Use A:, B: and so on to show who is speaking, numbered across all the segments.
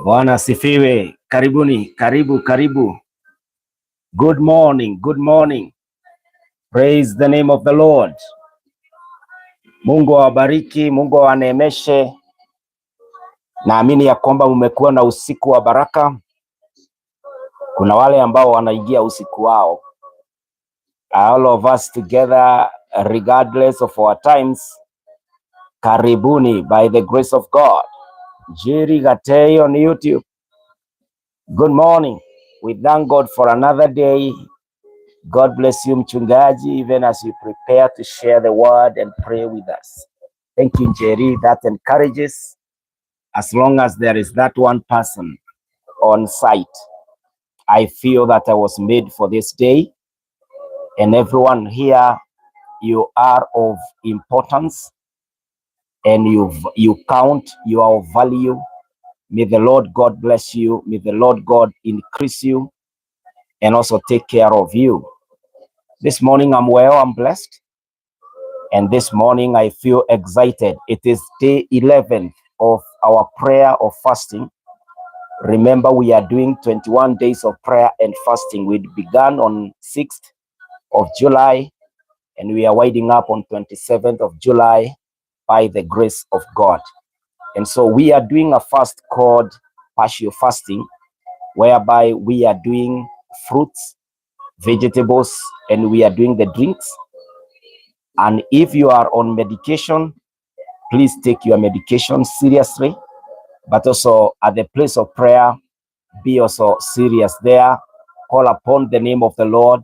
A: Bwana asifiwe. Karibuni, karibu. Good morning. Praise the name of the Lord. Mungu awabariki, Mungu awaneemeshe. Naamini ya kwamba mmekuwa na usiku wa baraka. Kuna wale ambao wanaingia usiku wao. All of us together, regardless of our times, karibuni by the grace of God. Jerry Gatei on YouTube. Good morning. We thank God for another day. God bless you, mchungaji, even as you prepare to share the word and pray with us. Thank you, Jerry. That encourages. As long as there is that one person on site, I feel that I was made for this day. And everyone here, you are of importance, and you count, you are of value. May the Lord God bless you. May the Lord God increase you and also take care of you. This morning I'm well, I'm blessed. And this morning I feel excited. It is day 11 of our prayer of fasting. Remember, we are doing 21 days of prayer and fasting. We began on 6th of July and we are winding up on 27th of July by the grace of God. And so we are doing a fast called partial fasting, whereby we are doing fruits, vegetables, and we are doing the drinks. And if you are on medication, please take your medication seriously. But also at the place of prayer, Be also serious there. Call upon the name of the Lord,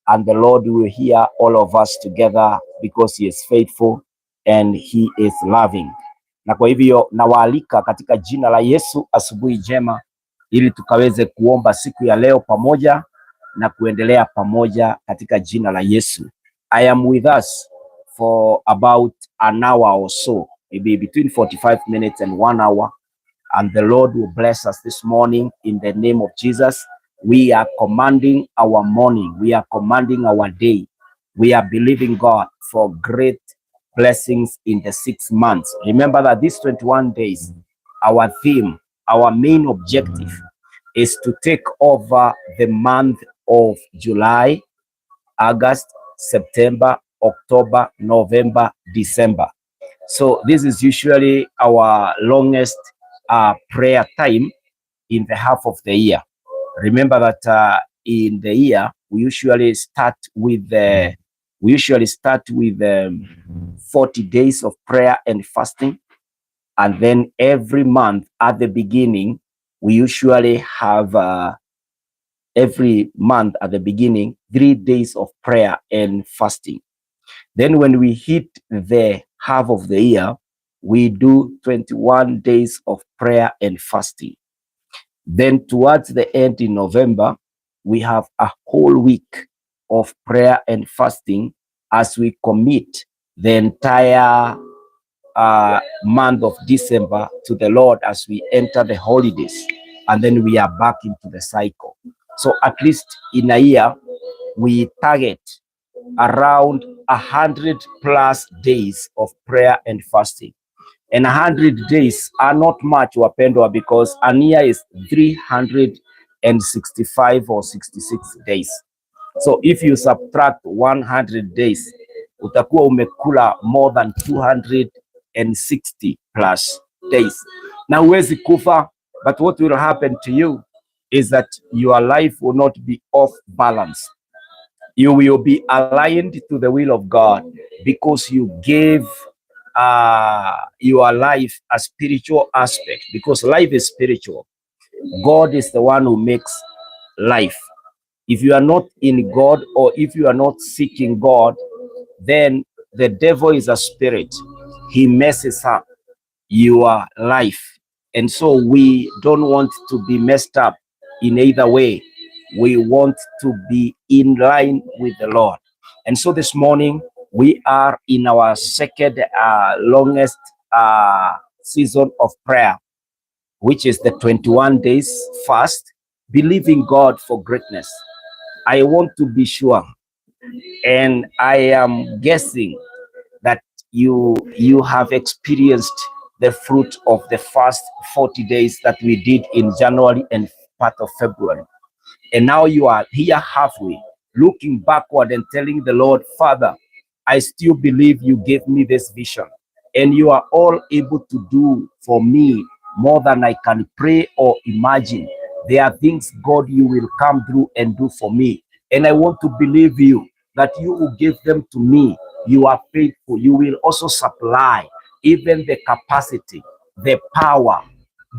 A: and the Lord will hear all of us together because he is faithful and he is loving. Na kwa hivyo nawaalika katika jina la Yesu asubuhi njema, ili tukaweze kuomba siku ya leo pamoja na kuendelea pamoja katika jina la Yesu. I am with us for about an hour or so, maybe between 45 minutes and 1 hour, and the Lord will bless us this morning in the name of Jesus. We are commanding our morning. We are commanding our day. We are believing God for great blessings in the 6 months. Remember that these 21 days, our theme, our main objective is to take over the month of July, August, September, October, November, December. So this is usually our longest prayer time in the half of the year. Remember that in the year we usually start with 40 days of prayer and fasting, and then every month at the beginning we usually have 3 days of prayer and fasting. Then when we hit the half of the year, we do 21 days of prayer and fasting. Then towards the end in November, we have a whole week of prayer and fasting as we commit the entire month of December to the Lord as we enter the holidays, and then we are back into the cycle. So at least in a year, we target around 100 plus days of prayer and fasting. And 100 days are not much, wapendwa, because a year is 365 or 66 days. So if you subtract 100 days, utakuwa umekula more than 260 plus days. Na huwezi kufa, but what will happen to you is that your life will not be off balance. You will be aligned to the will of God because you gave your life a spiritual aspect, because life is spiritual. God is the one who makes life. If you are not in God, or if you are not seeking God, then the devil is a spirit. He messes up your life. And so we don't want to be messed up in either way. We want to be in line with the Lord. And so this morning, we are in our second longest season of prayer, which is the 21 days fast, believing God for greatness. I want to be sure, and I am guessing that you have experienced the fruit of the first 40 days that we did in January and part of February. And now you are here halfway, looking backward and telling the Lord, Father, I still believe you gave me this vision, and you are all able to do for me more than I can pray or imagine. There are things, God, you will come through and do for me. And I want to believe you that you will give them to me. You are faithful. You will also supply even the capacity, the power,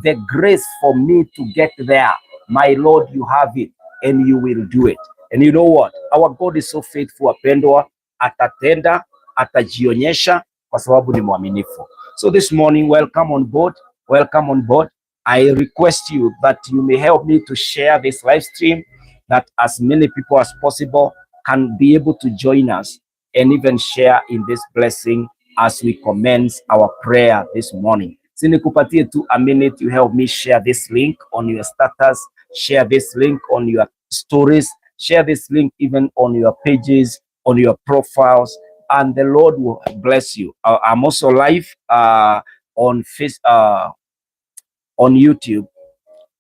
A: the grace for me to get there. My Lord, you have it, and you will do it. And you know what? Our God is so faithful, wapendwa. Atatenda, atajionyesha kwa sababu ni mwaminifu. So this morning, welcome on board. Welcome on board. I request you that you may help me to share this live stream, that as many people as possible can be able to join us and even share in this blessing as we commence our prayer this morning. Sinikupatie tu a minute, you help me share this link on your status, share this link on your stories, share this link even on your pages, on your profiles, and the Lord will bless you. I'm also live on YouTube,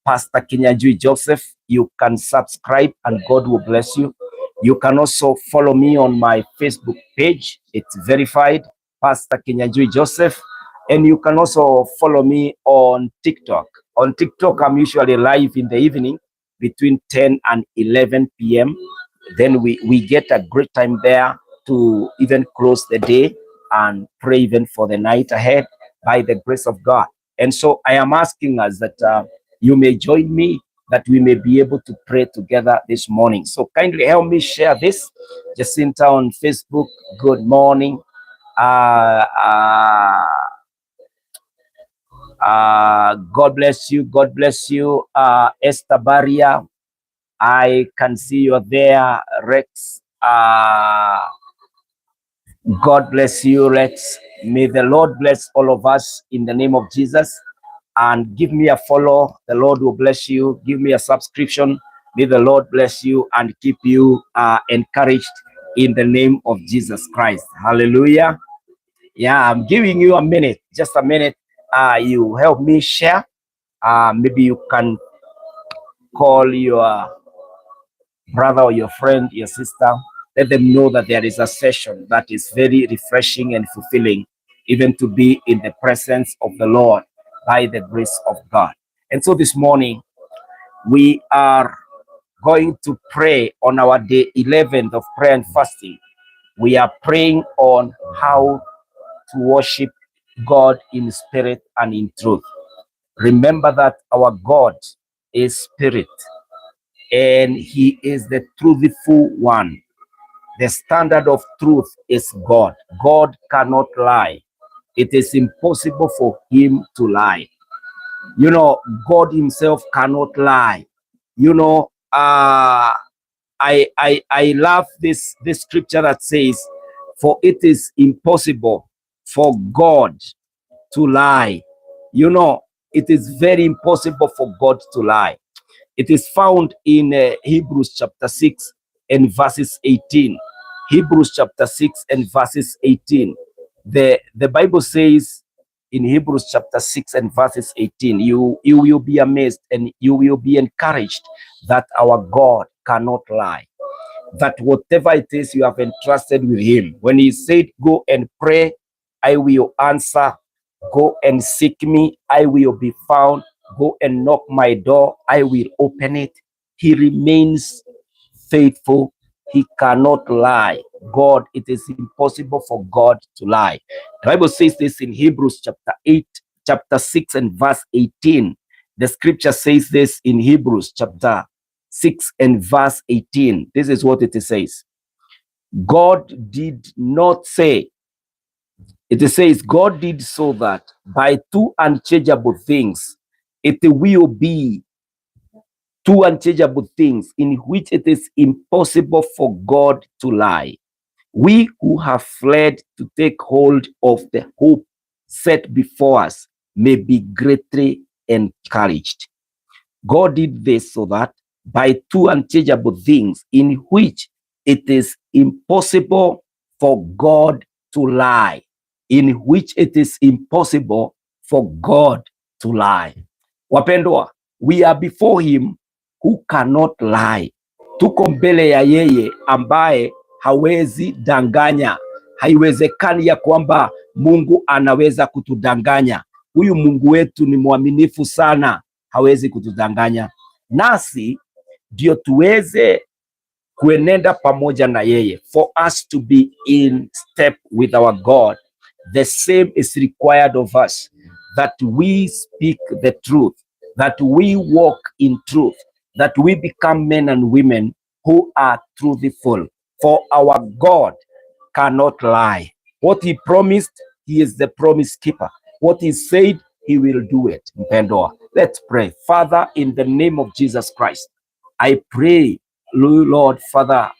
A: Pastor Kinyanjui Joseph. You can subscribe and God will bless you. You can also follow me on my Facebook page. It's verified, Pastor Kinyanjui Joseph. And you can also follow me on TikTok. On TikTok, I'm usually live in the evening between 10 and 11 p.m. Then we get a great time there to even close the day and pray even for the night ahead by the grace of God. And so I am asking us that you may join me that we may be able to pray together this morning. So kindly help me share this. Jacinta on Facebook, good morning. God bless you. God bless you. Esther Barria, I can see you're there. Rex, God bless you, Rex. May the Lord bless all of us in the name of Jesus. And give me a follow. The Lord will bless you. Give me a subscription. May the Lord bless you and keep you encouraged in the name of Jesus Christ. Hallelujah. Yeah, I'm giving you a minute, just a minute. You help me share. Maybe you can call your brother or your friend, your sister. Let them know that there is a session that is very refreshing and fulfilling, even to be in the presence of the Lord by the grace of God. And so this morning, we are going to pray on our day 11th of prayer and fasting. We are praying on how to worship God in spirit and in truth. Remember that our God is spirit and he is the truthful one. The standard of truth is God. God cannot lie. It is impossible for him to lie. You know, God himself cannot lie. You know, I love this scripture that says, for it is impossible for God to lie. You know, it is very impossible for God to lie. It is found in Hebrews chapter 6 and verses 18. Hebrews chapter 6 and verses 18. The Bible says in Hebrews chapter 6 and verses 18, you will be amazed and you will be encouraged that our God cannot lie. That whatever it is you have entrusted with him, when he said, go and pray, I will answer. Go and seek me, I will be found. Go and knock my door, I will open it. He remains faithful. He cannot lie. God, it is impossible for God to lie. The Bible says this in Hebrews chapter 6 and verse 18. The scripture says this in Hebrews chapter 6 and verse 18. This is what it says. God did not say, it says, God did so that by two unchangeable things, it will be two unchangeable things in which it is impossible for God to lie. We who have fled to take hold of the hope set before us may be greatly encouraged. God did this so that by two unchangeable things in which it is impossible for God to lie, in which it is impossible for God to lie. Wapendwa, we are before him who cannot lie. Tuko mbele ya yeye ambaye hawezi danganya. Haiwezekani ya kwamba Mungu anaweza kutudanganya. Huyu Mungu wetu ni mwaminifu sana, hawezi kutudanganya. Nasi ndio tuweze kuenenda pamoja na yeye. For us to be in step with our God, the same is required of us, that we speak the truth, that we walk in truth, that we become men and women who are truthful. For our God cannot lie. What he promised, he is the promise keeper. What he said, he will do it. Mpendwa, let's pray. Father, in the name of Jesus Christ, I pray, Lord, Father,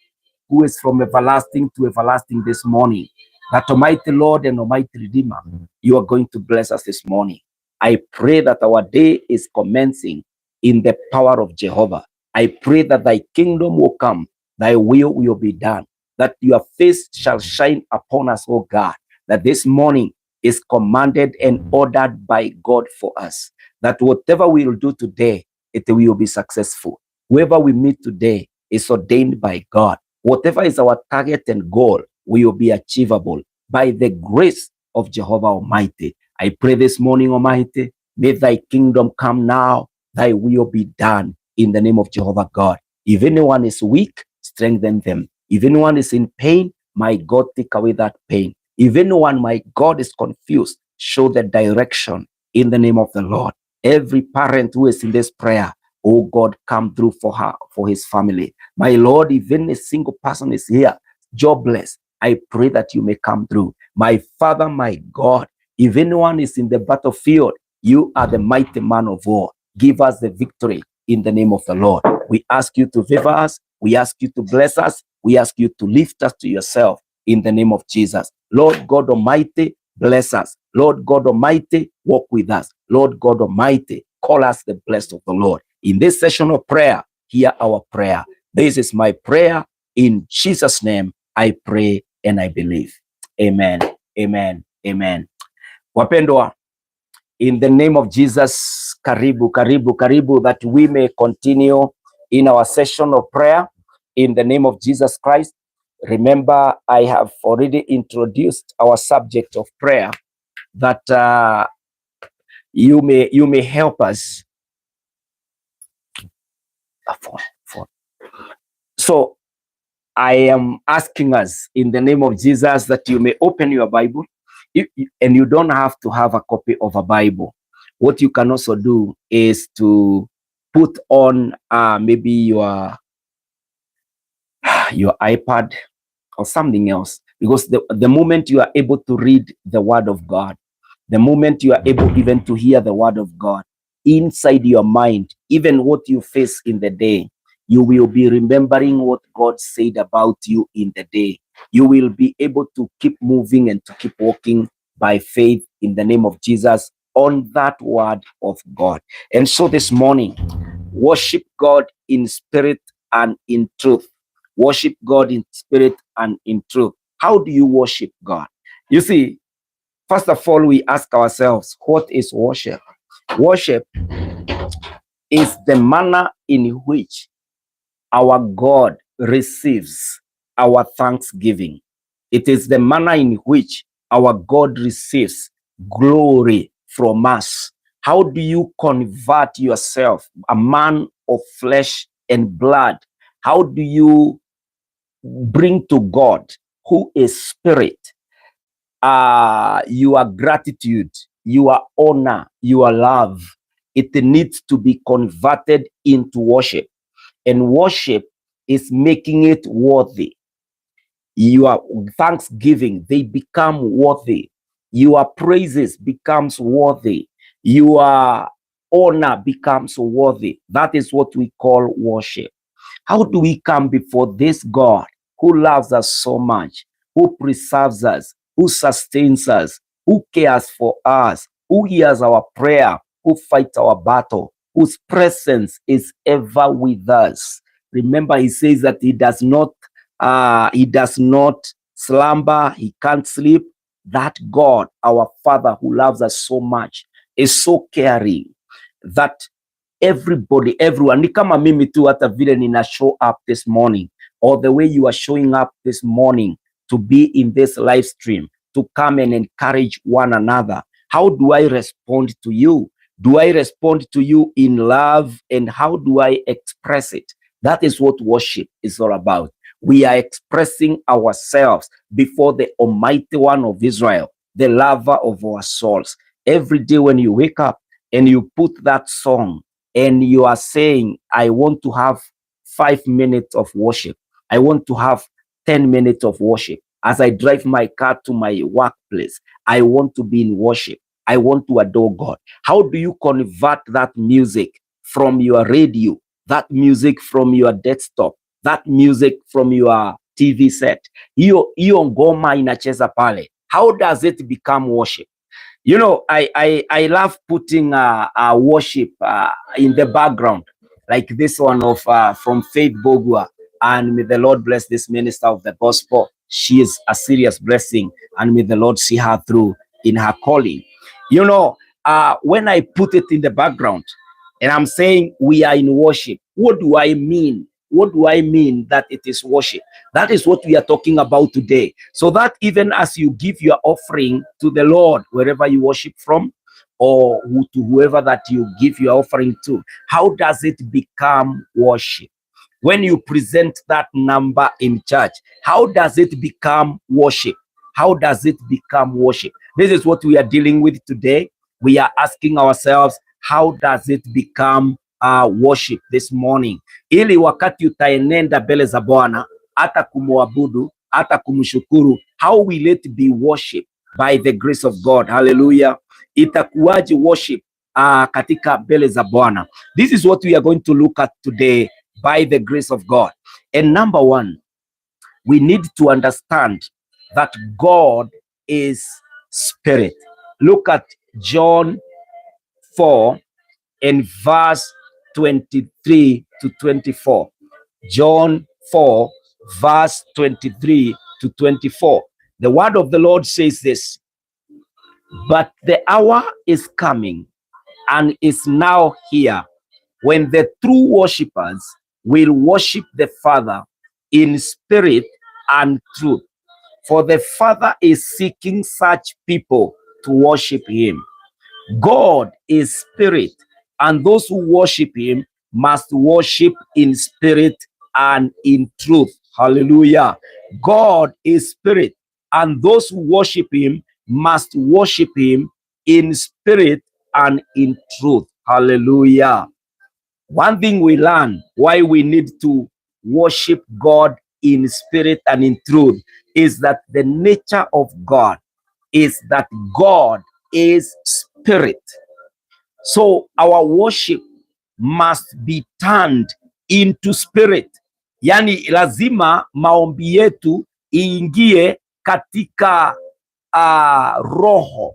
A: who is from everlasting to everlasting this morning, that Almighty Lord and Almighty Redeemer, you are going to bless us this morning. I pray that our day is commencing in the power of Jehovah. I pray that thy kingdom will come, thy will be done, that your face shall shine upon us, O God, that this morning is commanded and ordered by God for us, that whatever we will do today, it will be successful. Whoever we meet today is ordained by God. Whatever is our target and goal will be achievable by the grace of Jehovah Almighty. I pray this morning, Almighty, may thy kingdom come now, thy will be done in the name of Jehovah God. If anyone is weak, strengthen them. If anyone is in pain, my God, take away that pain. If anyone, my God, is confused, show the direction in the name of the Lord. Every parent who is in this prayer, Oh God, come through for her, for his family. My Lord, even a single person is here, jobless, I pray that you may come through. My Father, my God, if anyone is in the battlefield, you are the mighty man of war. Give us the victory in the name of the Lord. We ask you to favor us. We ask you to bless us. We ask you to lift us to yourself in the name of Jesus. Lord God Almighty, bless us. Lord God Almighty, walk with us. Lord God Almighty, call us the blessed of the Lord. In this session of prayer, hear our prayer. This is my prayer. In Jesus' name, I pray and I believe. Amen. Amen. Amen. Wapendwa, in the name of Jesus, karibu, karibu, karibu, that we may continue in our session of prayer in the name of Jesus Christ. Remember, I have already introduced our subject of prayer that you may help us. So I am asking us in the name of Jesus that you may open your Bible, and you don't have to have a copy of a Bible. What you can also do is to put on maybe your iPad or something else, because the moment you are able to read the word of God, the moment you are able even to hear the word of God inside your mind, even what you face in the day, you will be remembering what God said about you in the day. You will be able to keep moving and to keep walking by faith in the name of Jesus on that word of God. And so this morning, worship God in spirit and in truth. Worship God in spirit and in truth. How do you worship God? You see, first of all, we ask ourselves, what is worship? Worship is the manner in which our God receives our thanksgiving. It is the manner in which our God receives glory from us. How do you convert yourself, a man of flesh and blood? How do you bring to God, who is spirit, your gratitude, your honor, your love? It needs to be converted into worship. And worship is making it worthy. Your thanksgiving, they become worthy. Your praises becomes worthy. Your honor becomes worthy. That is what we call worship. How do we come before this God who loves us so much, who preserves us, who sustains us, who cares for us, who hears our prayer, who fights our battle, whose presence is ever with us? Remember, he says that he does not slumber, he can't sleep. That God, our Father who loves us so much, is so caring that everybody, everyone, ni kama mimi tu, hata vile nina show up this morning, or the way you are showing up this morning to be in this live stream, to come and encourage one another. How do I respond to you? Do I respond to you in love? And how do I express it? That is what worship is all about. We are expressing ourselves before the Almighty One of Israel, the lover of our souls. Every day when you wake up and you put that song and you are saying, I want to have 5 minutes of worship. I want to have 10 minutes of worship. As I drive my car to my workplace, I want to be in worship. I want to adore God. How do you convert that music from your radio, that music from your desktop, that music from your TV set? Hiyo ngoma inacheza pale. How does it become worship? You know, I love putting worship in the background, like this one of from Faith Bogua. And may the Lord bless this minister of the gospel. She is a serious blessing, and may the Lord see her through in her calling. You know, when I put it in the background and I'm saying we are in worship, what do I mean? What do I mean that it is worship? That is what we are talking about today. So that even as you give your offering to the Lord, wherever you worship from, or to whoever that you give your offering to, how does it become worship? When you present that number in church, how does it become worship? How does it become worship? This is what we are dealing with today. We are asking ourselves, how does it become worship this morning, ili wakati utaenenda mbele za Bwana hata kumwabudu hata kumshukuru, how will it be worship? By the grace of God. Hallelujah. Itakuwaje worship katika mbele za Bwana? This is what we are going to look at today by the grace of God. And number one, we need to understand that God is spirit. Look at John 4 and verse 23 to 24. John 4 verse 23 to 24. The word of the Lord says this: but the hour is coming and is now here, when the true worshippers will worship the Father in spirit and truth. For the Father is seeking such people to worship him. God is spirit, and those who worship him must worship in spirit and in truth. Hallelujah. God is spirit, and those who worship him must worship him in spirit and in truth. Hallelujah. One thing we learn why we need to worship God in spirit and in truth is that the nature of God is that God is spirit. So our worship must be turned into spirit. Yani lazima maombi yetu iingie katika roho.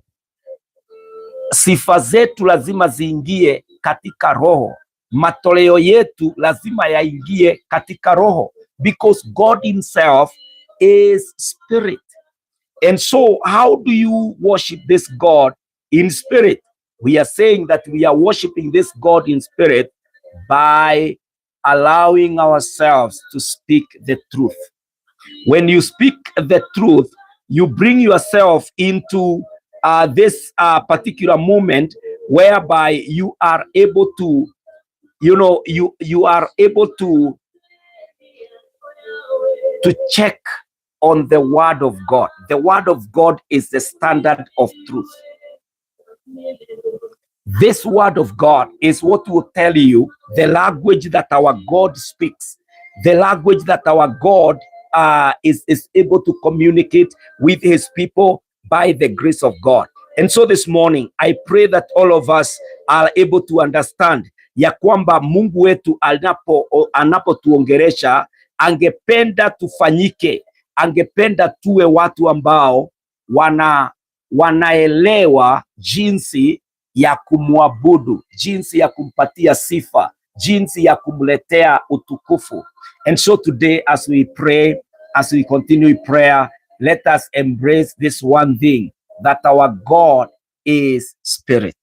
A: Sifa zetu lazima ziingie katika roho. Matoleo yetu lazima yaingie katika roho, because God himself is spirit. And so how do you worship this God in spirit? We are saying that we are worshiping this God in spirit by allowing ourselves to speak the truth. When you speak the truth, you bring yourself into this particular moment whereby you are able to, you are able to check on the word of God. The word of God is the standard of truth. This word of God is what will tell you the language that our God speaks, the language that our God is able to communicate with his people by the grace of God. And so this morning, I pray that all of us are able to understand ya kwamba Mungu wetu anapotuongeresha, angependa tufanyike, angependa tuwe watu ambao wanaelewa jinsi ya kumwabudu, jinsi ya kumpatia sifa, jinsi ya kumletea utukufu. And so today, as we pray, as we continue prayer, let us embrace this one thing, that our God is spirit.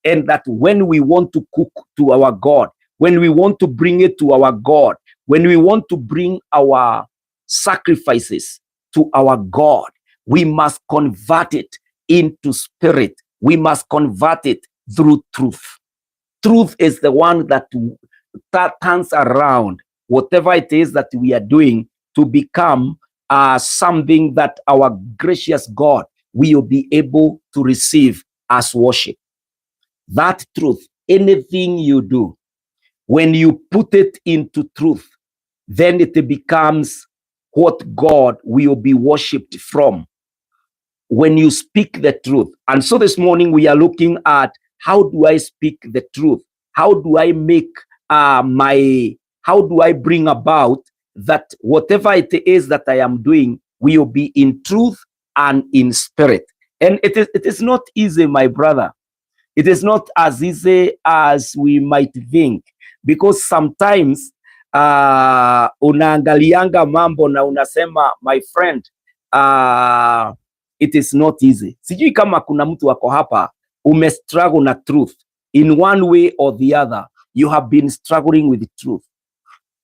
A: And that when we want to cook to our God, when we want to bring it to our God, when we want to bring our sacrifices to our God, we must convert it into spirit. We must convert it through truth. Truth is the one that turns around whatever it is that we are doing to become something that our gracious God will be able to receive as worship. That truth, anything you do, when you put it into truth, then it becomes what God will be worshipped from. When you speak the truth. And so this morning we are looking at, how do I speak the truth? How do I make how do I bring about that whatever it is that I am doing will be in truth and in spirit? And it is not easy, my brother. It is not as easy as we might think, because sometimes unaangalianga mambo na unasema, my friend, it is not easy. Sijui kama kuna mtu wako hapa umestruggle na truth in one way or the other. You have been struggling with the truth.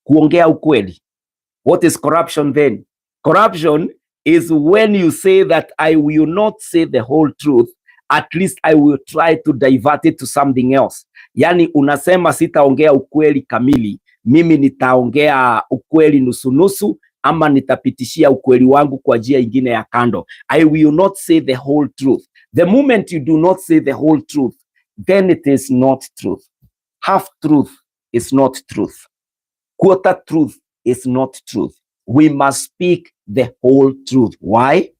A: Kuongea ukweli. What is corruption then? Corruption is when you say that I will not say the whole truth, at least I will try to divert it to something else. Yani unasema sitaongea ukweli kamili, mimi nitaongea ukweli nusu-nusu, ama nitapitishia ukweli wangu kwa njia ingine ya kando. I will not say the whole truth. The moment you do not say the whole truth, then it is not truth. half truth is not truth. Quarter truth is not truth. We must speak the whole truth. Why?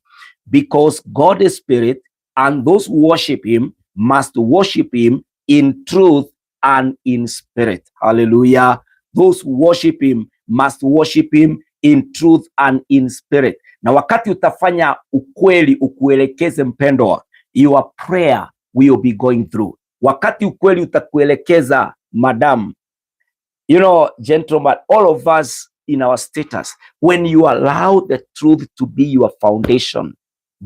A: Because God is spirit, and those who worship him must worship him in truth and in spirit. Hallelujah. Those who worship him must worship him in truth and in spirit. Na wakati utafanya ukweli ukuelekeze, mpendwa, your prayer will be going through. Wakati ukweli utakuelekeza, madam, you know, gentlemen, all of us in our status, when you allow the truth to be your foundation,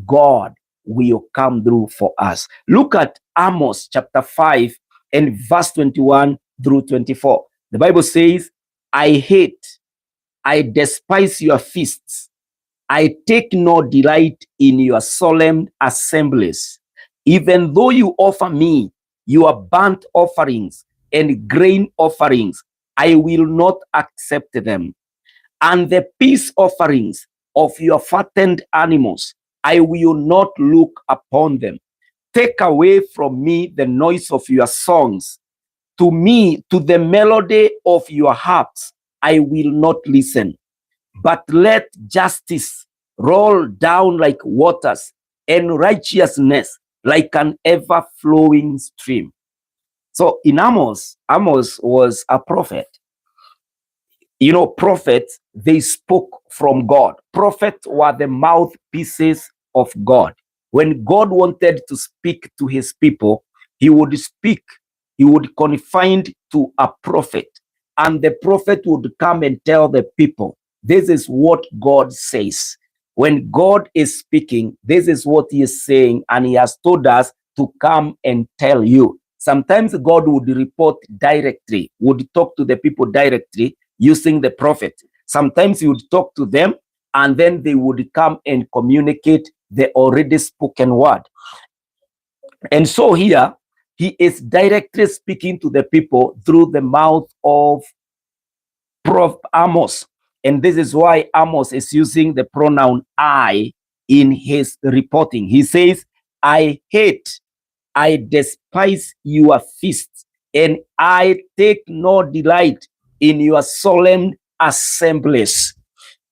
A: God will come through for us. Look at Amos chapter 5 and verse 21 through 24. The Bible says, I despise your feasts. I take no delight in your solemn assemblies. Even though you offer me your burnt offerings and grain offerings, I will not accept them. And the peace offerings of your fattened animals, I will not look upon them. Take away from me the noise of your songs. To me, to the melody of your harps, I will not listen. But let justice roll down like waters, and righteousness like an ever-flowing stream. So in Amos was a prophet. You know, prophets, they spoke from God. Prophets were the mouthpieces of God. When God wanted to speak to his people, he would speak, he would confine to a prophet, and the prophet would come and tell the people, this is what God says. When God is speaking, this is what he is saying, and he has told us to come and tell you. Sometimes God would report directly, would talk to the people directly using the prophet. Sometimes he would talk to them, and then they would come and communicate the already spoken word. And so here, he is directly speaking to the people through the mouth of Prophet Amos. And this is why Amos is using the pronoun I in his reporting. He says, I despise your feasts, and I take no delight in your solemn assemblies.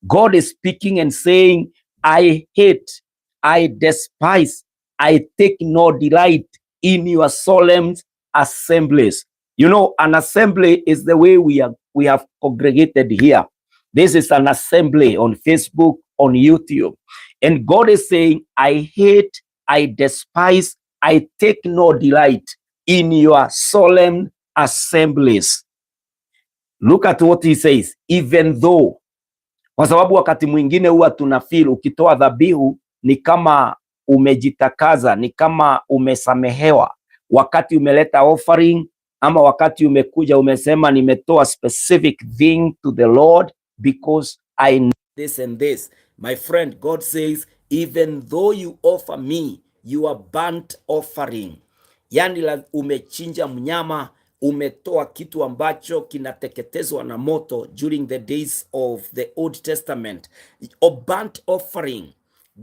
A: God is speaking and saying, I hate, I despise, I take no delight in your solemn assemblies. You know, an assembly is the way we have congregated here. This is an assembly on Facebook, on YouTube. And God is saying, I hate, I despise, I take no delight in your solemn assemblies. Look at what he says, even though. Kwa sababu wakati mwingine huwa tunafeel ukitoa dhabihu ni kama umejitakaza, ni kama umesamehewa. Wakati umeleta offering, ama wakati umekuja umesema nimetoa specific thing to the Lord because I know this and this. My friend, God says, even though you offer me your burnt offering, yani umechinja mnyama, umetoa kitu ambacho kinateketezwa na moto during the days of the Old Testament, a burnt offering,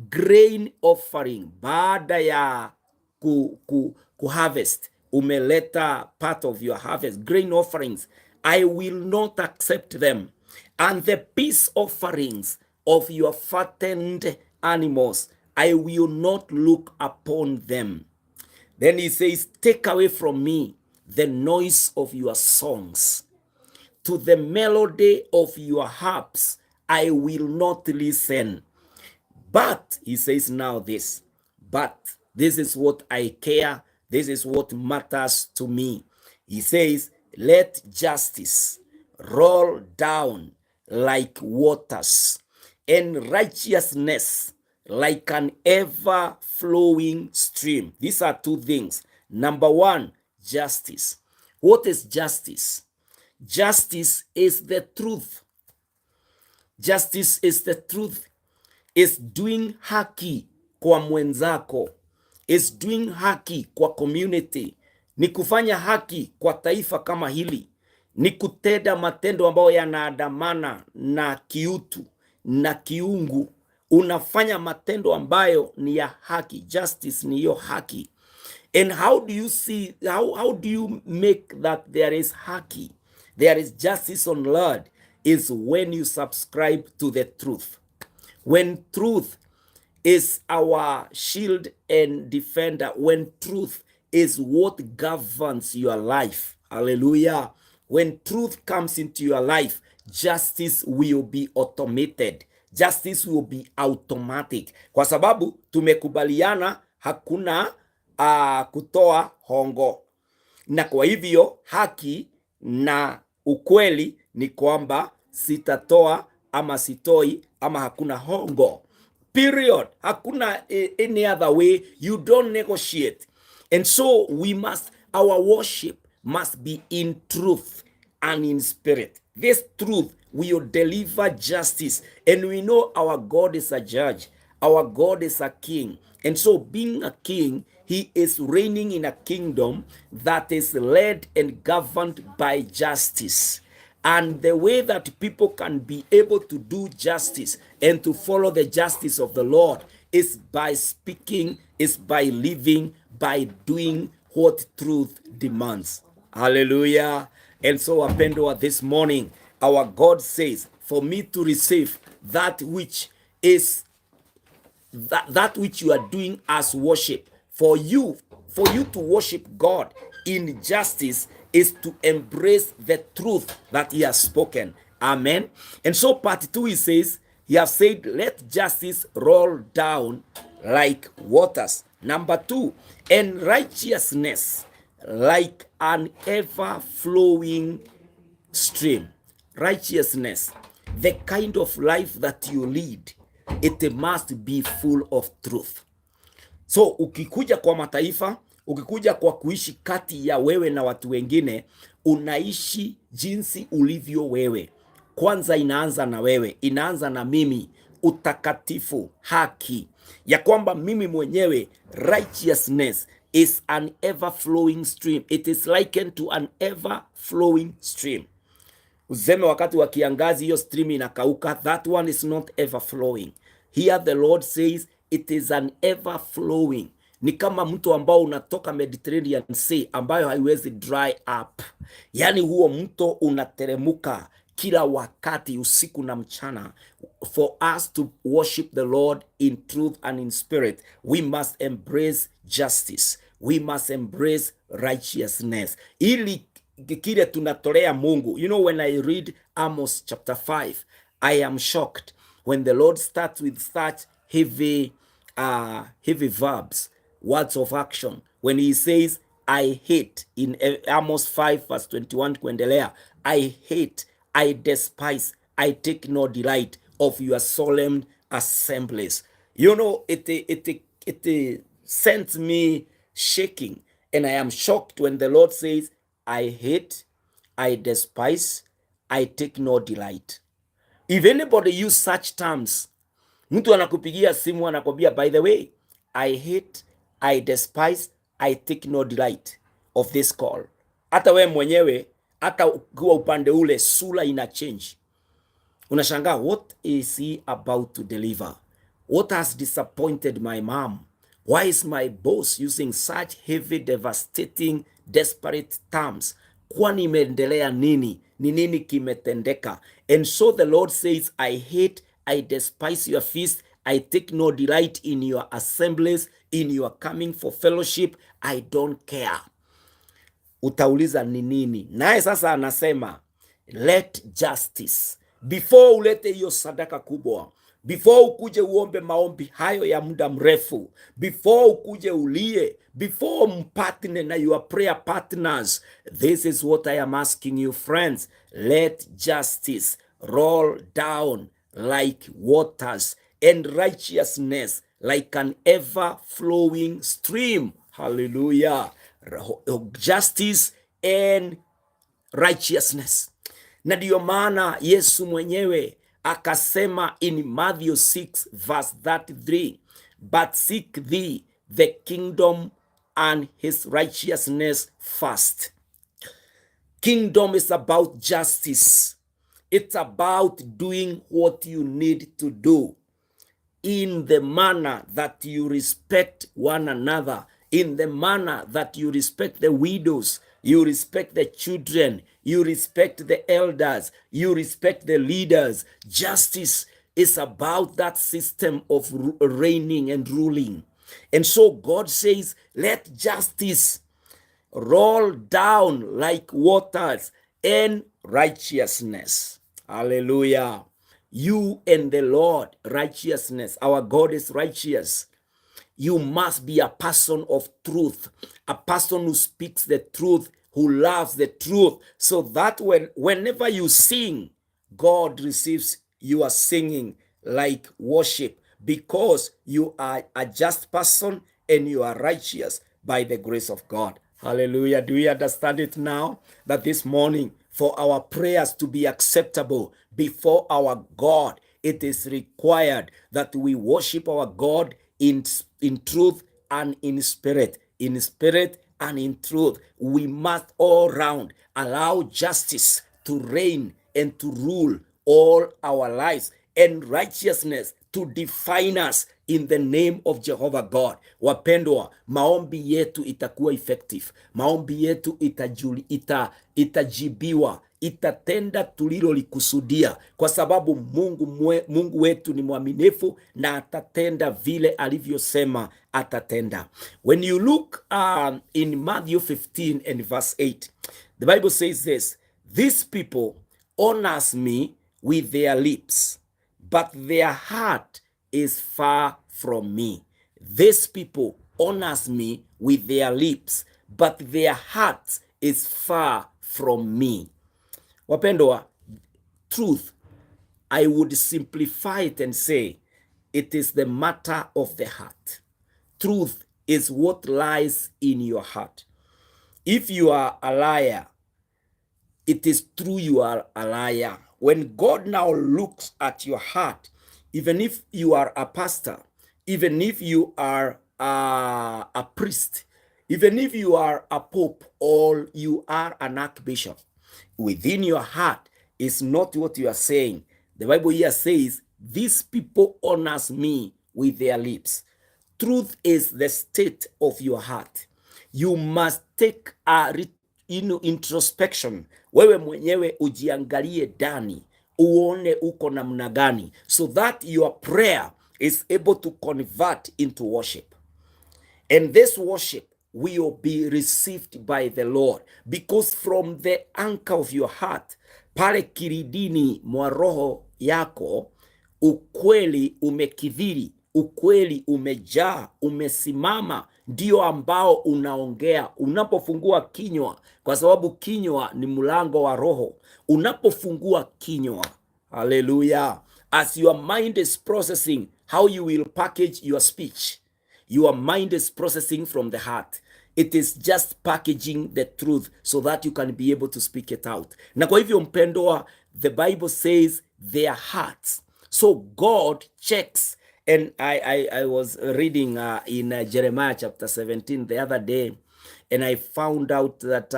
A: grain offering, baada ya ku harvest, umeleta part of your harvest, grain offerings, I will not accept them. And the peace offerings of your fattened animals, I will not look upon them. Then he says, take away from me the noise of your songs. To the melody of your harps, I will not listen. But, he says now this, but this is what I care, this is what matters to me. He says, let justice roll down like waters, and righteousness like an ever-flowing stream. These are two things. Number one, justice. What is justice? Justice is the truth. Justice is the truth. Is doing haki kwa mwenzako. Is doing haki kwa community. Ni kufanya haki kwa taifa kama hili. Ni kutenda matendo ambayo yanaandamana na kiutu na kiungu. Unafanya matendo ambayo ni ya haki. Justice ni hiyo haki. And how do you see, how do you make that there is haki, there is justice on earth? Is when you subscribe to the truth. When truth is our shield and defender, when truth is what governs your life. Hallelujah. When truth comes into your life, justice will be automated. Justice will be automatic. Kwa sababu tumekubaliana hakuna kutoa hongo. Na kwa hivyo haki na ukweli ni kwamba sitatoa ama sitoi ama hakuna hongo. Period. Hakuna any other way. You don't negotiate. And so our worship must be in truth and in spirit. This truth will deliver justice. And we know our God is a judge. Our God is a king. And so being a king, he is reigning in a kingdom that is led and governed by justice. And the way that people can be able to do justice and to follow the justice of the Lord is by speaking, is by living, by doing what truth demands. Hallelujah. And so, wapendwa, this morning, our God says, for me to receive that which is that which you are doing as worship, for you to worship God in justice, is to embrace the truth that he has spoken. Amen. And so part 2, he says, he has said, let justice roll down like waters. Number 2, and righteousness like an ever-flowing stream. Righteousness, the kind of life that you lead, it must be full of truth. So ukikuja kwa mataifa, ukikuja kwa kuishi kati ya wewe na watu wengine, unaishi jinsi ulivyo wewe. Kwanza inaanza na wewe, inaanza na mimi, utakatifu, haki, ya kwamba mimi mwenyewe, righteousness is an ever-flowing stream. It is likened to an ever-flowing stream. Useme wakati wa kiangazi hiyo stream inakauka, that one is not ever flowing. Here the Lord says it is an ever flowing. Ni kama mto ambao unatoka Mediterranean Sea ambayo haiwezi dry up. Yani huo mto unateremuka kila wakati, usiku na mchana. For us to worship the Lord in truth and in spirit, we must embrace justice. We must embrace righteousness. Ili kile tunatolea Mungu. You know, when I read Amos chapter 5, I am shocked when the Lord starts with such heavy verbs, words of action. When he says, I hate, in Amos 5 verse 21 kuendelea, I hate, I despise, I take no delight of your solemn assemblies. You know, it sends me shaking, and I am shocked when the Lord says, I hate, I despise, I take no delight. If anybody use such terms, mtu anakupigia simu anakwambia, by the way, I hate, I despise, I take no delight of this call. Hata we mwenyewe, hata ukiwa upande ule, sura ina change. Unashangaa, what is he about to deliver? What has disappointed my mom? Why is my boss using such heavy, devastating, desperate terms? Kwani imeendelea nini? Ni nini kimetendeka? And so the Lord says, I hate, I despise your feast. I take no delight in your assemblies, in your coming for fellowship. I don't care. Utauliza ni nini? Naye sasa anasema, let justice. Before ulete hiyo sadaka kubwa, before ukuje uombe maombi hayo ya muda mrefu, before ukuje ulie, before mpatne na your prayer partners, this is what I am asking you, friends. Let justice roll down like waters, and righteousness like an ever-flowing stream. Hallelujah. Justice and righteousness. Na ndiyo maana Yesu mwenyewe akasema in Matthew 6 verse 33, but seek thee the kingdom and his righteousness first. Kingdom is about justice. It's about doing what you need to do in the manner that you respect one another, in the manner that you respect the widows, you respect the children, you respect the elders, you respect the leaders. Justice is about that system of reigning and ruling. And so God says, let justice roll down like waters and righteousness. Hallelujah. You and the Lord, righteousness. Our God is righteous. You must be a person of truth, a person who speaks the truth, who loves the truth, so that whenever you sing, God receives your singing like worship, because you are a just person and you are righteous by the grace of God. Hallelujah. Do we understand it now? That this morning, for our prayers to be acceptable before our God, it is required that we worship our God in truth and in spirit. In spirit and in truth. We must all round allow justice to reign and to rule all our lives, and righteousness to define us in the name of Jehovah God. Wapendwa, maombi yetu itakuwa effective. Maombi yetu itajibiwa, itatenda tulilolikusudia, kwa sababu Mungu wetu ni mwaminifu na atatenda vile alivyosema atatenda. When you look in Matthew 15 and verse 8, the Bible says this: these people honors me with their lips, but their heart is far from me. These people honors me with their lips, but their heart is far from me. Wapendwa, truth, I would simplify it and say, it is the matter of the heart. Truth is what lies in your heart. If you are a liar, it is true you are a liar. When God now looks at your heart, even if you are a pastor, even if you are a priest, even if you are a pope or you are an archbishop, within your heart is not what you are saying. The Bible here says, these people honors me with their lips. Truth is the state of your heart. You must take a introspection. Wewe mwenyewe ujiangalie ndani, uone uko namna gani, so that your prayer is able to convert into worship. And this worship will be received by the Lord, because from the anchor of your heart, pale kiridini mwa roho yako, ukweli umekithiri, ukweli umejaa, umesimama, ndio ambao unaongea unapofungua kinywa, kwa sababu kinywa ni mlango wa roho. Unapofungua kinywa, hallelujah, as your mind is processing how you will package your speech, your mind is processing from the heart. It is just packaging the truth so that you can be able to speak it out. Na kwa hivyo mpendwa, the Bible says their hearts. So God checks. And I was reading in Jeremiah chapter 17 the other day, and I found out that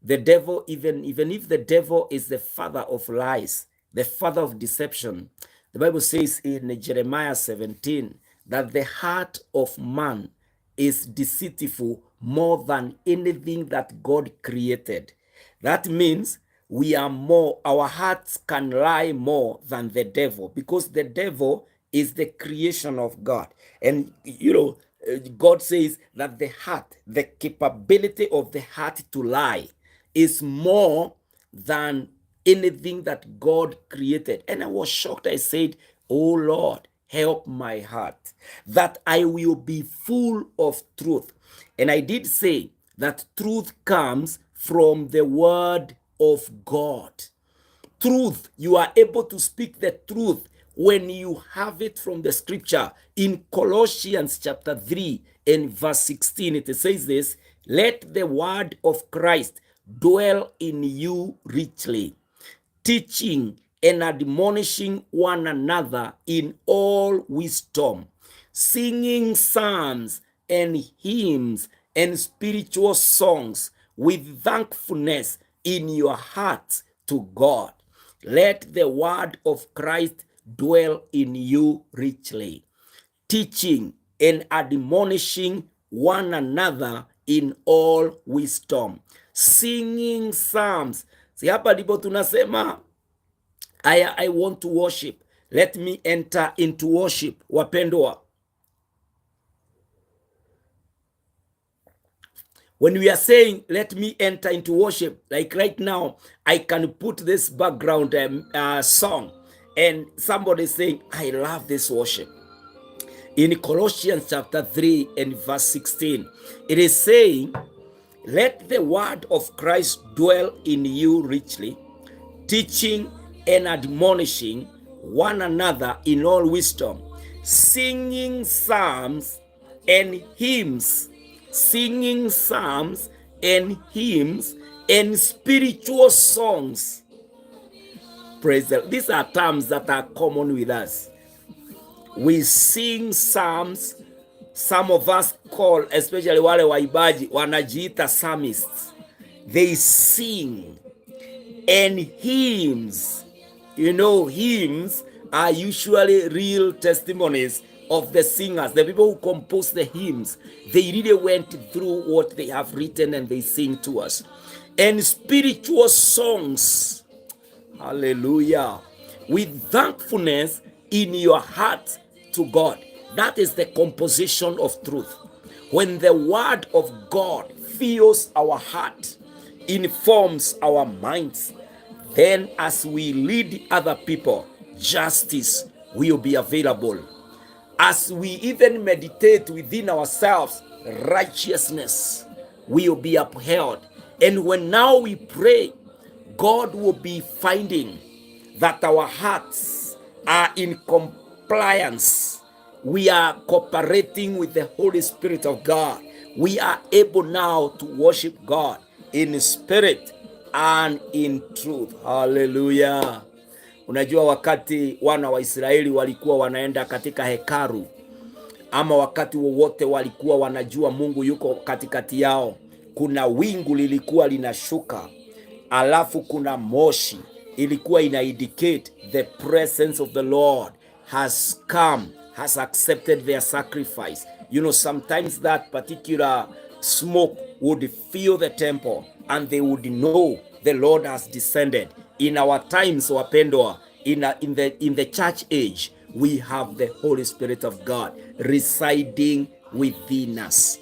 A: the devil, even if the devil is the father of lies, the father of deception, the Bible says in Jeremiah 17 that the heart of man is deceitful more than anything that God created. That means we are more, our hearts can lie more than the devil, because the devil is the creation of God. And you know, God says that the heart, the capability of the heart to lie is more than anything that God created. And I was shocked. I said, oh Lord, help my heart, that I will be full of truth. And I did say that truth comes from the word of God. Truth, you are able to speak the truth when you have it from the scripture. In Colossians chapter 3 and verse 16, it says this: let the word of Christ dwell in you richly, teaching and admonishing one another in all wisdom, singing psalms and hymns and spiritual songs with thankfulness in your hearts to God. Let the word of Christ dwell in you richly, teaching and admonishing one another in all wisdom, singing psalms. Si hapa ndipo tunasema I want to worship. Let me enter into worship. Wapendwa, when we are saying let me enter into worship, like right now I can put this background song and somebody saying I love this worship. In Colossians chapter 3 and verse 16, it is saying, let the word of Christ dwell in you richly, teaching and admonishing one another in all wisdom, singing psalms and hymns, and spiritual songs. Praise the Lord. These are terms that are common with us. We sing psalms. Some of us call, especially wale waibaji, wanajiita psalmists. They sing. And hymns. You know, hymns are usually real testimonies of the singers, the people who compose the hymns. They really went through what they have written and they sing to us. And spiritual songs. Hallelujah. With thankfulness in your heart to God. That is the composition of truth. When the word of God fills our heart, informs our minds, then as we lead other people, justice will be available. As we even meditate within ourselves, righteousness will be upheld. And when now we pray, God will be finding that our hearts are in compliance. We are cooperating with the Holy Spirit of God. We are able now to worship God in spirit and in truth. Hallelujah. Unajua wakati wana wa Israeli walikuwa wanaenda katika hekalu, ama wakati wowote walikuwa wanajua Mungu yuko katikati yao, kuna wingu lilikuwa linashuka, alafu kuna moshi ilikuwa ina indicate the presence of the Lord has come, has accepted their sacrifice. You know, sometimes that particular smoke would fill the temple and they would know the Lord has descended. In our times, wapendwa, in the church age, we have the Holy Spirit of God residing within us.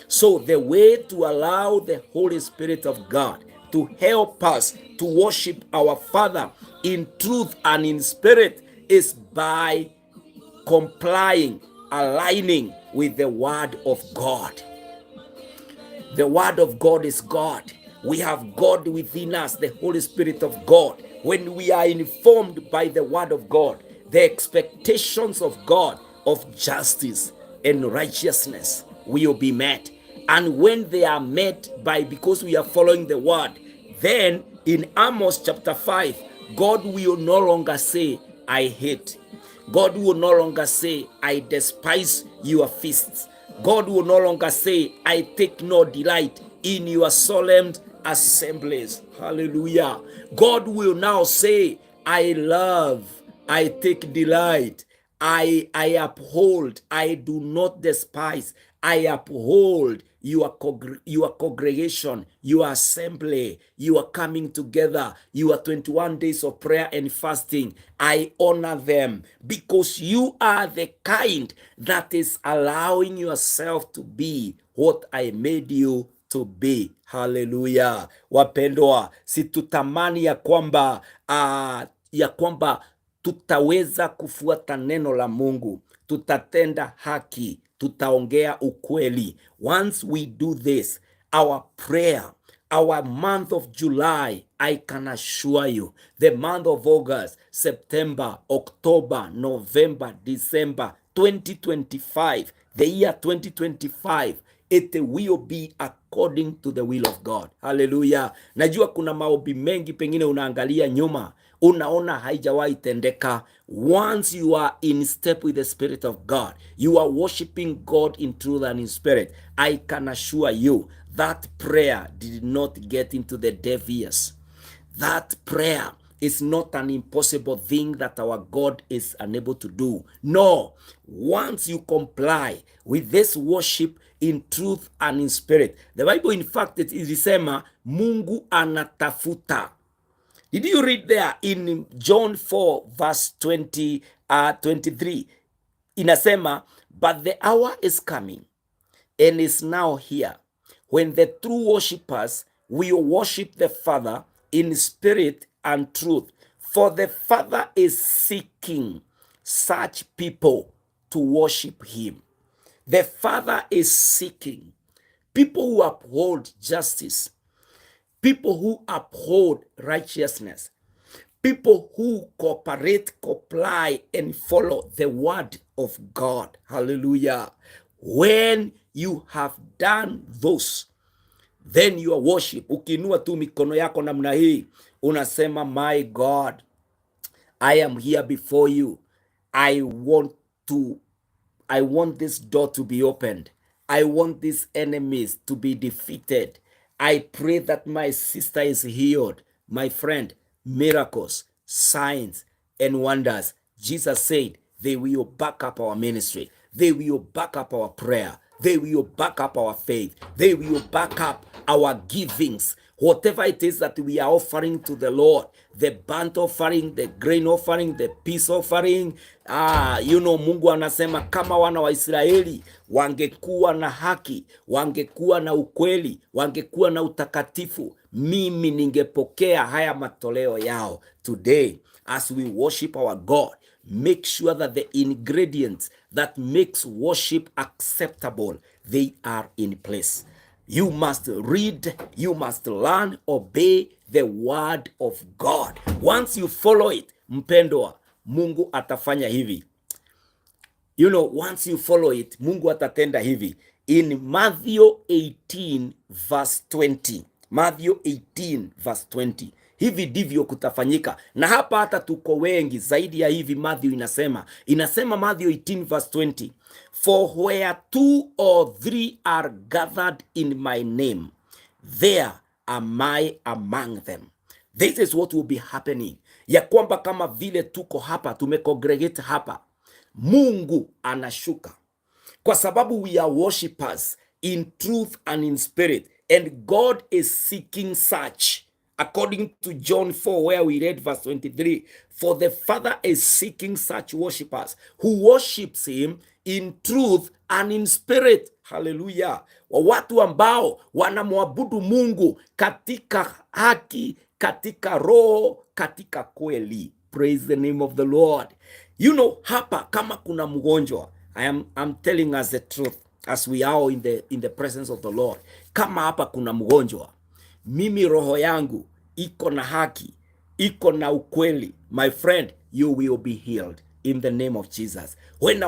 A: So the way to allow the Holy Spirit of God to help us to worship our Father in truth and in spirit is by complying, aligning with the Word of God. The Word of God is God. We have God within us, the Holy Spirit of God. When we are informed by the Word of God, the expectations of God of justice and righteousness will be met. And when they are met because we are following the Word, then in Amos chapter 5, God will no longer say, I hate. God will no longer say, I despise your feasts. God will no longer say, I take no delight in your solemn assemblies. Hallelujah. God will now say, I love, I take delight, I uphold, I do not despise, I uphold your congregation, your assembly, you are coming together, your 21 days of prayer and fasting. I honor them because you are the kind that is allowing yourself to be what I made you to be. Hallelujah. Wapendwa, situtamani ya kwamba tutaweza kufuata neno la Mungu, tutatenda haki, tutaongea ukweli. Once we do this, our prayer, our month of July, I can assure you, the month of August, September, October, November, December 2025, the year 2025, it will be according to the will of God. Hallelujah. Najua kuna maombi mengi pengine unaangalia nyuma, unaona haijawahi tendeka. Once you are in step with the Spirit of God, you are worshiping God in truth and in spirit, I can assure you that prayer did not get into the deaf ears. That prayer It's not an impossible thing that our God is unable to do. No, once you comply with this worship in truth and in spirit. The Bible in fact it ilisema Mungu anatafuta. Did you read there in John 4 verse 23? Inasema, but the hour is coming and is now here when the true worshippers will worship the Father in spirit and truth. For the Father is seeking such people to worship him. The Father is seeking people who uphold justice, people who uphold righteousness, people who cooperate, comply, and follow the word of God. Hallelujah. When you have done those, then your worship, ukinua tu mikono yako namna hii, unasema, my God, I am here before you. I want this door to be opened. I want these enemies to be defeated. I pray that my sister is healed. My friend, miracles, signs, and wonders. Jesus said they will back up our ministry. They will back up our prayer. They will back up our faith. They will back up our givings. Whatever it is that we are offering to the Lord, the burnt offering, the grain offering, the peace offering. Mungu anasema kama wana wa Israeli wangekuwa na haki, wangekuwa na ukweli, wangekuwa na utakatifu, mimi ningepokea haya matoleo yao. Today, as we worship our God, make sure that the ingredients that makes worship acceptable, they are in place. You must read, you must learn, obey the word of God. Once you follow it, mpendwa, Mungu atafanya hivi. Once you follow it, Mungu atatenda hivi. In Matthew 18 verse 20. Matthew 18 verse 20. Hivi ndivyo kutafanyika. Na hapa hata tuko wengi zaidi ya hivi. Matthew inasema Matthew 18 verse 20. For where 2 or 3 are gathered in my name, there am I among them. This is what will be happening. Ya kwamba kama vile tuko hapa, tumecongregate hapa, Mungu anashuka. Kwa sababu we are worshipers in truth and in spirit. And God is seeking such. According to John 4, where we read verse 23, for the Father is seeking such worshipers who worships him in truth and in spirit. Hallelujah. Watu ambao wanamwabudu Mungu katika haki, katika roho, katika kweli. Praise the name of the Lord. Hapa kama kuna mgonjwa, I'm telling us the truth as we are in the presence of the Lord. Kama hapa kuna mgonjwa, mimi roho yangu iko na haki, iko na ukweli. My friend, you will be healed in the name of Jesus. When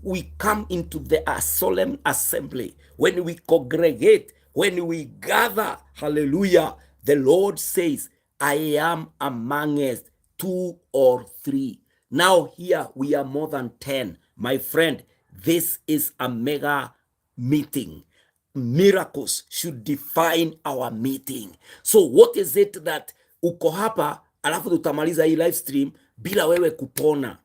A: we come into the solemn assembly, when we congregate, when we gather, hallelujah, the Lord says, I am amongst 2 or 3. Now here we are more than 10. My friend, this is a mega meeting. Miracles should define our meeting. So what is it that uko hapa alafu tutamaliza hii live stream bila wewe kupona?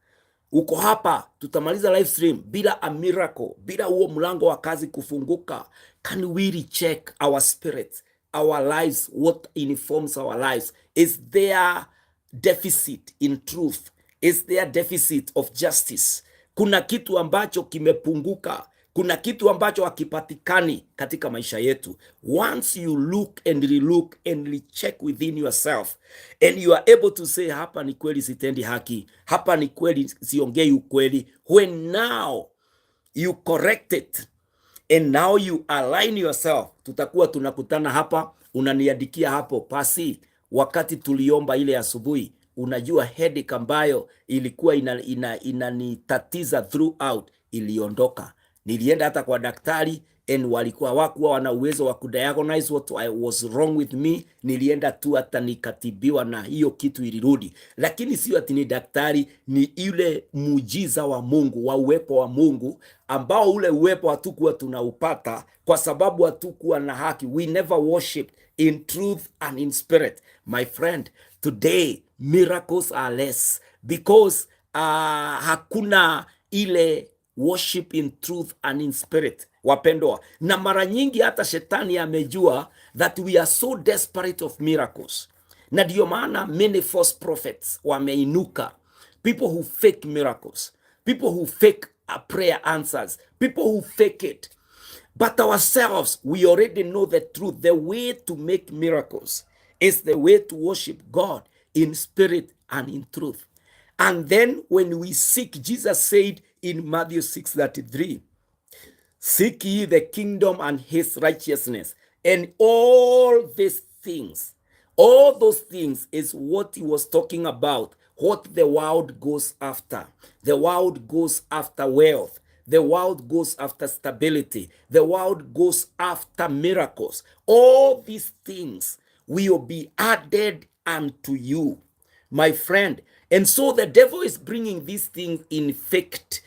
A: Uko hapa tutamaliza live stream bila a miracle, bila huo mlango wa kazi kufunguka. Can we recheck our spirits, our lives, what informs our lives? Is there deficit in truth? Is there deficit of justice? Kuna kitu ambacho kimepunguka. Kuna kitu ambacho hakipatikani katika maisha yetu. Once you look and relook and recheck within yourself and you are able to say, hapa ni kweli sitendi haki, hapa ni kweli siongei ukweli. When now you correct it and now you align yourself, tutakuwa tunakutana hapa, unaniandikia hapo pasi, wakati tuliomba ile asubuhi, unajua headache ambayo ilikuwa inanitatiza throughout iliondoka. Nilienda hata kwa daktari and walikuwa wakuwa wana uwezo wa kudiagnose what was wrong with me. Nilienda tu hata nikatibiwa na hiyo kitu ilirudi. Lakini sio ati ni daktari, ni ile muujiza wa Mungu, wa uwepo wa Mungu, ambao ule uwepo hatukuwa tunaupata kwa sababu hatukuwa na haki. We never worshiped in truth and in spirit. My friend, today miracles are less because hakuna ile worship in truth and in spirit, wapendwa. Na mara nyingi hata shetani amejua that we are so desperate of miracles, na ndio maana many false prophets wameinuka, people who fake miracles, people who fake prayer answers, people who fake it. But ourselves, we already know the truth. The way to make miracles is the way to worship God in spirit and in truth. And then when we seek, Jesus said in Matthew 6:33, seek ye the kingdom and his righteousness, and all these things, all those things is what he was talking about, what the world goes after. The world goes after wealth. The world goes after stability. The world goes after miracles. All these things will be added unto you, my friend. And so the devil is bringing these things in faked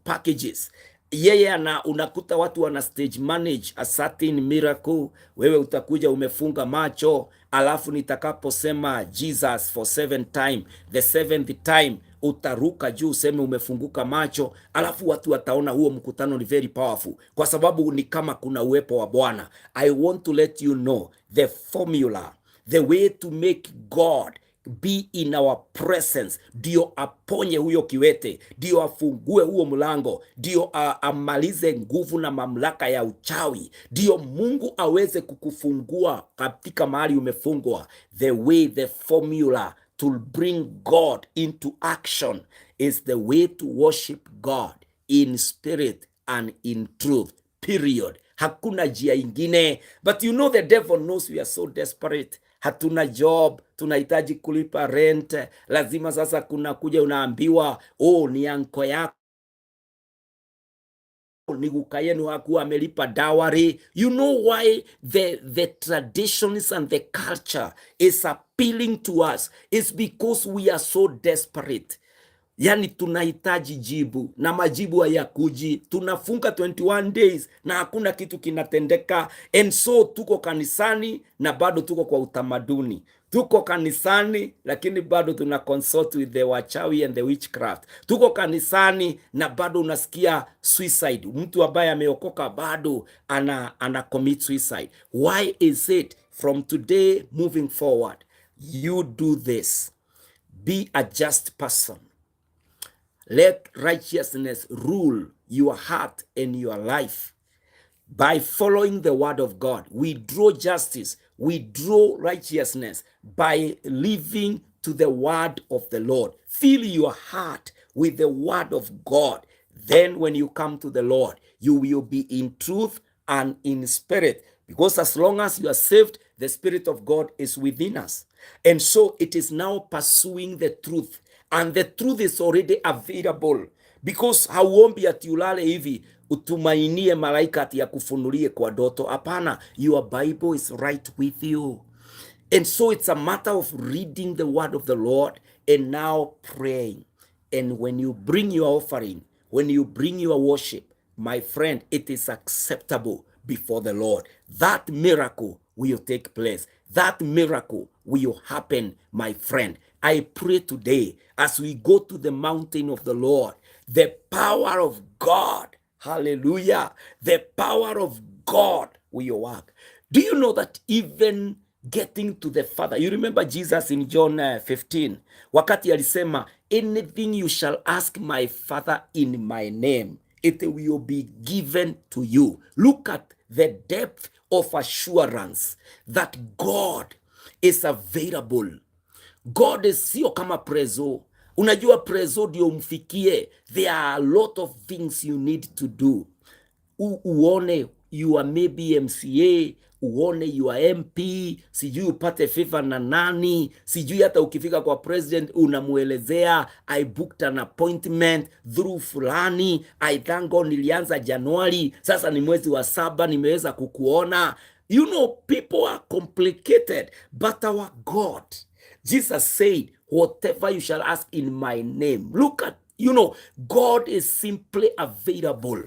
A: packages. Yeye unakuta watu wana stage manage a certain miracle. Wewe utakuja umefunga macho, alafu nitakaposema Jesus for 7 time, the 7th time utaruka juu useme umefunguka macho, alafu watu wataona huo mkutano ni very powerful, kwa sababu ni kama kuna uwepo wa Bwana. I want to let you know the formula, the way to make God be in our presence, ndio aponye huyo kiwete, ndio afungue huo mlango, ndio amalize nguvu na mamlaka ya uchawi, ndio Mungu aweze kukufungua katika mahali umefungwa. The way, the formula to bring God into action is the way to worship God in spirit and in truth, period. Hakuna njia ingine. But you know the devil knows we are so desperate. Hatuna job, tunahitaji kulipa rent, lazima sasa kuna kuja unaambiwa, oh, ni anko yako ni guka yenu hakuwa amelipa dowry. You know why the traditions and the culture is appealing to us? It's because we are so desperate. Yani tunahitaji jibu na majibu hayakuji. Tunafunga 21 days na hakuna kitu kinatendeka. And so tuko kanisani na bado tuko kwa utamaduni. Tuko kanisani lakini bado tuna consult with the wachawi and the witchcraft. Tuko kanisani na bado unasikia suicide. Mtu ambaye ameokoka bado ana commit suicide. Why is it? From today moving forward, you do this. Be a just person. Let righteousness rule your heart and your life. By following the word of God, we draw justice, we draw righteousness by living to the word of the Lord. Fill your heart with the word of God. Then when you come to the Lord, you will be in truth and in spirit. Because as long as you are saved, the Spirit of God is within us. And so it is now pursuing the truth. And the truth is already available. Because hauombi ati ulale hivi utumainie malaika ati akufunulie kwa doto. Hapana, your Bible is right with you. And so it's a matter of reading the word of the Lord and now praying. And when you bring your offering, when you bring your worship, my friend, it is acceptable before the Lord. That miracle will take place. That miracle will happen, my friend. I pray today as we go to the mountain of the Lord, the power of God, hallelujah, the power of God will work. Do you know that even getting to the Father, you remember Jesus in John 15, wakati alisema, anything you shall ask my Father in my name, it will be given to you. Look at the depth of assurance that God is available. God is sio kama prezo. Unajua prezo ndio umfikie. There are a lot of things you need to do. Uone you are maybe MCA, uone you are MP, sijui upate favor na nani, sijui hata ukifika kwa president unamuelezea I booked an appointment through fulani, I thank God nilianza Januari, sasa ni mwezi wa 7 nimeweza kukuona. You know, people are complicated, but our God, Jesus said, whatever you shall ask in my name. Look at, you know, God is simply available.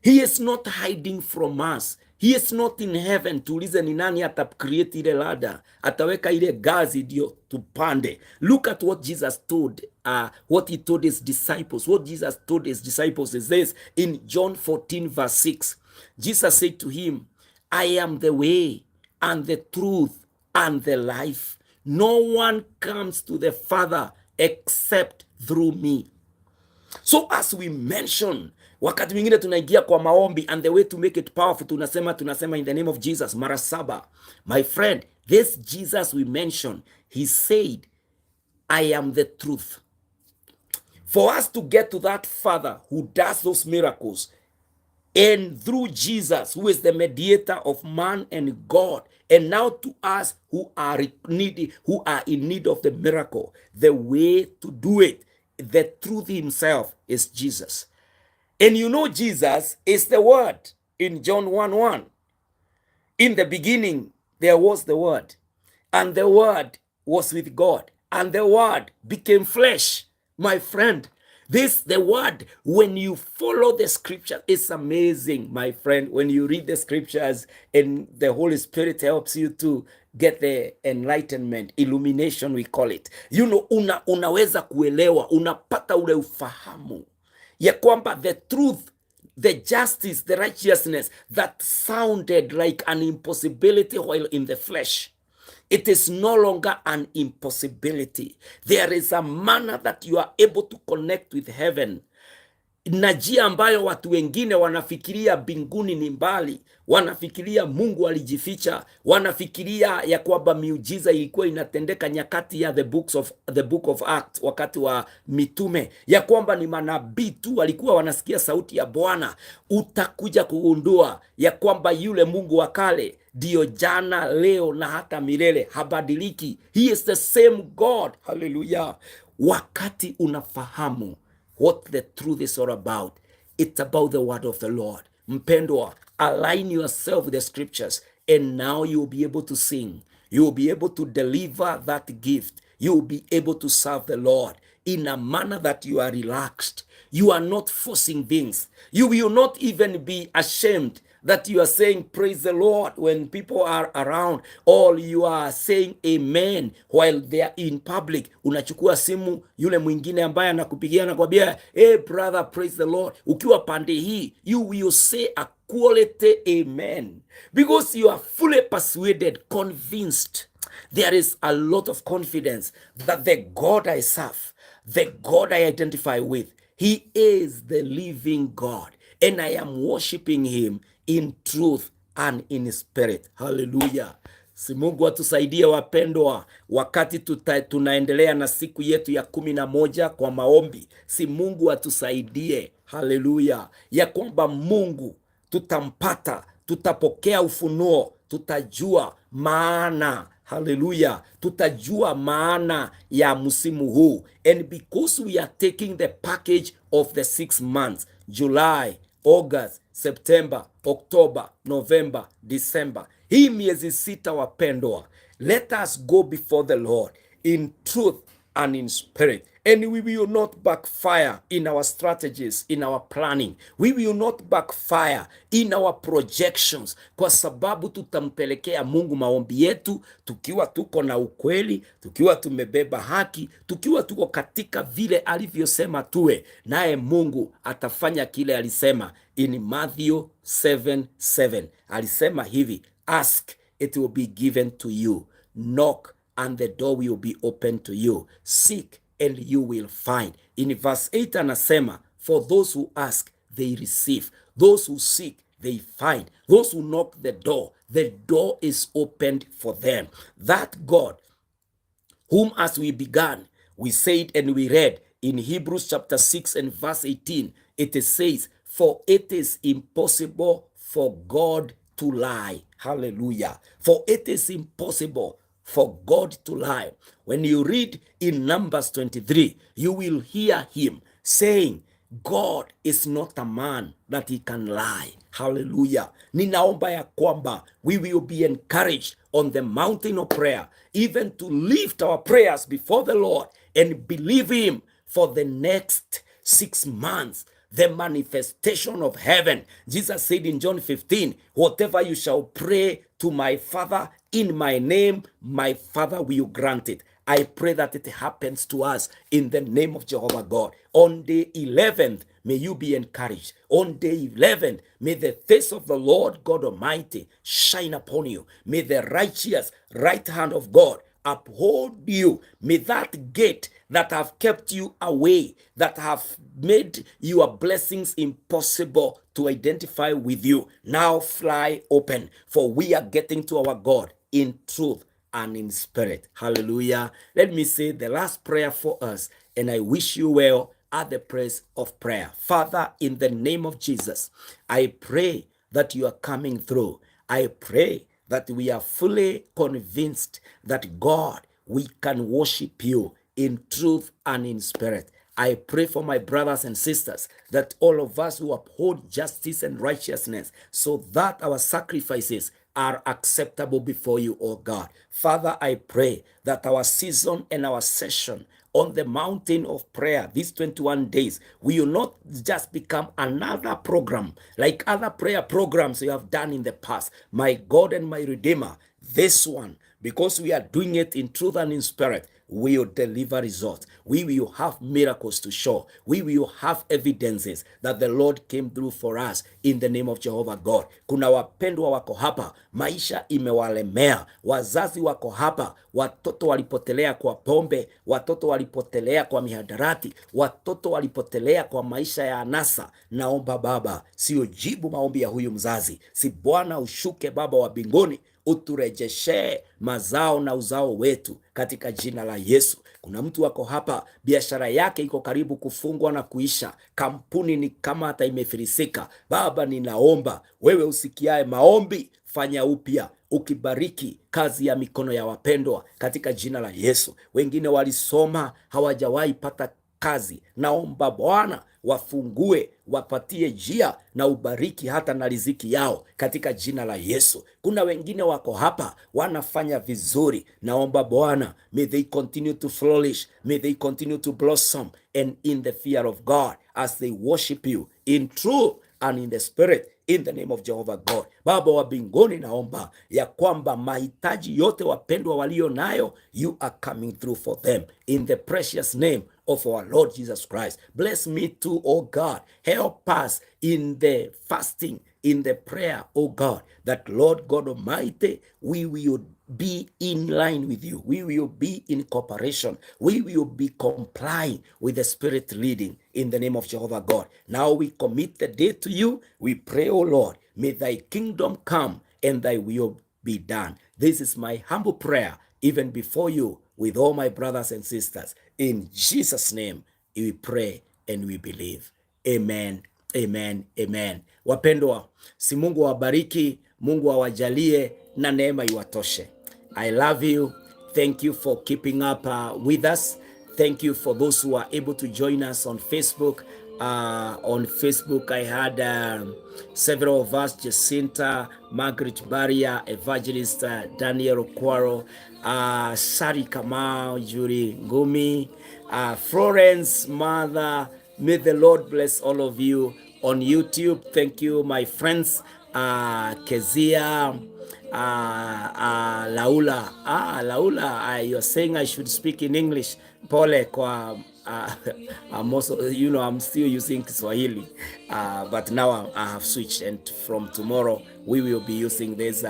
A: He is not hiding from us. He is not in heaven. Tuulize ni nani ata create ile ladder, ataweka ile gazi ndio tupande. Look at what Jesus told, what he told his disciples. What Jesus told his disciples is this in John 14 verse 6. Jesus said to him, I am the way and the truth and the life. No one comes to the Father except through me. So as we mention, wakati mwingine tunaingia kwa maombi, and the way to make it powerful, tunasema in the name of Jesus mara 7. My friend, this Jesus we mention, he said, I am the truth. For us to get to that Father who does those miracles, and through Jesus, who is the mediator of man and God, and now to us who are in need of the miracle, the way to do it, the truth himself is Jesus. And you know Jesus is the Word in John 1:1. In the beginning, there was the Word, and the Word was with God, and the Word became flesh. My friend, the Word, when you follow the scripture, it's amazing, my friend. When you read the scriptures and the Holy Spirit helps you to get the enlightenment, illumination we call it. You know, unaweza kuelewa, unapata ule ufahamu ya kwamba the truth, the justice, the righteousness that sounded like an impossibility while in the flesh, it is no longer an impossibility. There is a manner that you are able to connect with heaven, na njia ambayo watu wengine wanafikiria mbinguni ni mbali, wanafikiria Mungu alijificha, wanafikiria ya kwamba miujiza ilikuwa inatendeka nyakati ya the book of Acts, wakati wa mitume, ya kwamba ni manabii tu walikuwa wanasikia sauti ya Bwana. Utakuja kugundua ya kwamba yule Mungu wa kale ndio jana, leo na hata milele, habadiliki. He is the same God. Hallelujah. Wakati unafahamu what the truth is all about, it's about the word of the Lord. Mpendwa, align yourself with the scriptures, and now you'll be able to sing. You'll be able to deliver that gift. You'll be able to serve the Lord in a manner that you are relaxed. You are not forcing things. You will not even be ashamed that you are saying praise the Lord when people are around, or you are saying amen while they are in public. Unachukua simu, yule mwingine ambaye anakupigia na kwambia, hey brother, praise the Lord. Ukiwa pande hii, you will say a quality amen, because you are fully persuaded, convinced. There is a lot of confidence that the God I serve, the God I identify with, he is the living God, and I am worshiping him in truth and in spirit. Hallelujah. Si Mungu atusaidie wapendwa, wakati tunaendelea na siku yetu ya 11 kwa maombi. Si Mungu atusaidie, hallelujah, ya kwamba Mungu tutampata, tutapokea ufunuo, tutajua maana, hallelujah, tutajua maana ya msimu huu. And because we are taking the package of the 6 months, July, August, September, October, November, December, hii miezi 6 wapendwa, let us go before the Lord in truth and in spirit, and we will not backfire in our strategies, in our planning. We will not backfire in our projections, kwa sababu tutampelekea Mungu maombi yetu tukiwa tuko na ukweli, tukiwa tumebeba haki, tukiwa tuko katika vile alivyosema tuwe, naye Mungu atafanya kile alisema in Matthew 7:7. Alisema hivi, ask, it will be given to you. Knock, and the door will be open to you. Seek, and you will find. In verse 8 anasema, for those who ask, they receive. Those who seek, they find. Those who knock the door is opened for them. That God, whom as we began, we said and we read in Hebrews chapter 6 and verse 18, it says, for it is impossible for God to lie. Hallelujah. For it is impossible for God to lie. When you read in Numbers 23, you will hear him saying, God is not a man that he can lie. Hallelujah. Ninaomba ya kwamba we will be encouraged on the mountain of prayer, even to lift our prayers before the Lord and believe him for the next 6 months, the manifestation of heaven. Jesus said in John 15, whatever you shall pray to my Father in my name, my Father will grant it. I pray that it happens to us in the name of Jehovah God. On day 11th, may you be encouraged. On day 11th, may the face of the Lord God Almighty shine upon you. May the righteous right hand of God uphold you. May that gate that have kept you away, that have made your blessings impossible to identify with you, now fly open. For we are getting to our God in truth and in spirit. Hallelujah. Let me say the last prayer for us, and I wish you well at the place of prayer. Father, in the name of Jesus, I pray that you are coming through. I pray that we are fully convinced that God, we can worship you in truth and in spirit. I pray for my brothers and sisters that all of us who uphold justice and righteousness, so that our sacrifices are acceptable before you, O God. Father, I pray that our season and our session on the mountain of prayer, these 21 days, will not just become another program like other prayer programs you have done in the past. My God and my Redeemer, this one, because we are doing it in truth and in spirit, will deliver results. We will have miracles to show. We will have evidences that the Lord came through for us in the name of Jehovah God. Kuna wapendwa wako hapa, maisha imewalemea. Wazazi wako hapa, watoto walipotelea kwa pombe, watoto walipotelea kwa mihadarati, watoto walipotelea kwa maisha ya anasa. Naomba Baba, sio jibu maombi ya huyu mzazi. Si Bwana ushuke Baba wa mbinguni, uturejeshe mazao na uzao wetu katika jina la Yesu. Kuna mtu wako hapa, biashara yake iko karibu kufungwa na kuisha, kampuni ni kama hata imefilisika. Baba, ninaomba wewe usikiae maombi, fanya upya, ukibariki kazi ya mikono ya wapendwa katika jina la Yesu. Wengine walisoma hawajawahi pata kazi, naomba Bwana wafungue, wapatie njia na ubariki hata na riziki yao katika jina la Yesu. Kuna wengine wako hapa wanafanya vizuri, naomba Bwana, may they continue to flourish, may they continue to blossom and in the fear of God as they worship you in truth and in the spirit, in the name of Jehovah God. Baba wa mbinguni, naomba ya kwamba mahitaji yote wapendwa walio nayo, you are coming through for them in the precious name of our Lord Jesus Christ. Bless me too, oh God. Help us in the fasting, in the prayer, oh God, that Lord God Almighty, we will be in line with you. We will be in cooperation. We will be complying with the Spirit leading in the name of Jehovah God. Now we commit the day to you. We pray, oh Lord, may thy kingdom come and thy will be done. This is my humble prayer, even before you, with all my brothers and sisters. In Jesus' name, we pray and we believe. Amen, amen, amen. Wapendwa, si Mungu awabariki, Mungu awajalie na neema iwatoshe. I love you. Thank you for keeping up with us. Thank you for those who are able to join us on Facebook. On Facebook, I had several of us: Jacinta, Margaret Barria, Evangelist Daniel Okwaro, Sari Kamau, Julie Ngumi, Florence, Mother. May the Lord bless all of you. On YouTube, thank you, my friends. Kezia, Laula. Laula, you're saying I should speak in English. Pole kwa I'm also, I'm still using Kiswahili, but now I have switched, and from tomorrow we will be using this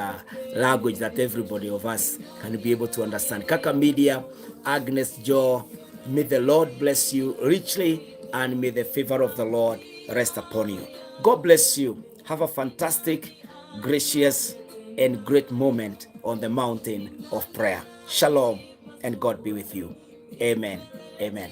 A: language that everybody of us can be able to understand. Kaka Media, Agnes Joe, may the Lord bless you richly, and may the favor of the Lord rest upon you. God bless you. Have a fantastic, gracious, and great moment on the mountain of prayer. Shalom, and God be with you. Amen. Amen.